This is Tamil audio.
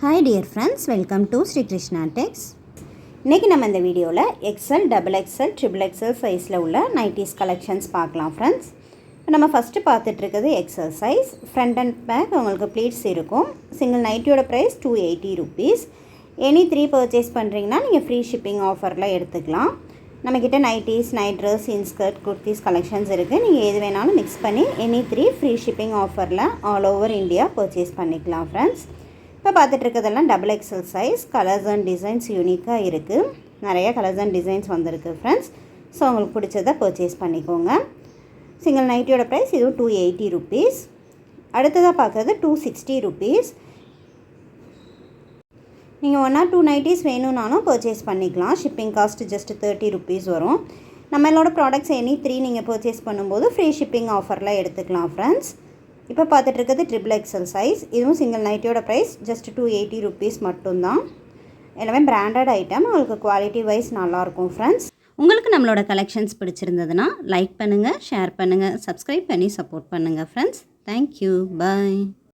Hi dear friends, welcome to Sri Krishna Tex. இன்றைக்கி நம்ம இந்த வீடியோவில் XL, double XL, triple XL சைஸில் உள்ள நைட்டிஸ் கலெக்ஷன்ஸ் பார்க்கலாம் ஃப்ரெண்ட்ஸ். இப்போ நம்ம ஃபஸ்ட்டு பார்த்துட்ருக்கிறது XL size. Front and back உங்களுக்கு ப்ளீட்ஸ் இருக்கும். சிங்கிள் நைட்டியோட ப்ரைஸ் ₹280. எனி 3 பர்ச்சேஸ் பண்ணுறீங்கன்னா நீங்கள் ஃப்ரீ ஷிப்பிங் ஆஃபரில் எடுத்துக்கலாம். நம்மக்கிட்ட nighties, night dress, inskirt, kurtis collections இருக்குது. நீங்கள் எது வேணாலும் மிக்ஸ் பண்ணி எனி 3 ஃப்ரீ ஷிப்பிங் ஆஃபரில் ஆல் ஓவர் இந்தியா பர்ச்சேஸ் பண்ணிக்கலாம் ஃப்ரெண்ட்ஸ். இப்போ பார்த்துட்ருக்கிறதெல்லாம் double XL size. Colours and designs யூனிக்காக இருக்குது. நிறைய கலர்ஸ் அண்ட் டிசைன்ஸ் வந்திருக்கு ஃப்ரெண்ட்ஸ். ஸோ உங்களுக்கு பிடிச்சதை பர்ச்சேஸ் பண்ணிக்கோங்க. சிங்கிள் நைட்டியோட ப்ரைஸ் இதுவும் ₹280. அடுத்ததாக பார்க்குறது ₹260. நீங்கள் 1 or 2 நைட்டிஸ் வேணும்னாலும் பர்ச்சேஸ் பண்ணிக்கலாம். ஷிப்பிங் காஸ்ட்டு ஜஸ்ட் ₹30 வரும். நம்மளோட ப்ராடக்ட்ஸ் எனி 3 நீங்கள் பர்ச்சேஸ் பண்ணும்போது ஃப்ரீ ஷிப்பிங் ஆஃபரில் எடுத்துக்கலாம் ஃப்ரெண்ட்ஸ். இப்போ பார்த்துட்ருக்கிறது ட்ரிபிள் எக்ஸல் சைஸ். இதுவும் சிங்கிள் நைட்டியோட ப்ரைஸ் ஜஸ்ட் ₹280 மட்டும்தான். எல்லாமே பிராண்டட் ஐட்டம். உங்களுக்கு குவாலிட்டி வைஸ் நல்லாயிருக்கும் ஃப்ரெண்ட்ஸ். உங்களுக்கு நம்மளோட கலெக்ஷன்ஸ் பிடிச்சிருந்ததுன்னா லைக் பண்ணுங்கள், ஷேர் பண்ணுங்கள், சப்ஸ்கிரைப் பண்ணி சப்போர்ட் பண்ணுங்கள் ஃப்ரெண்ட்ஸ். தேங்க்யூ, பாய்.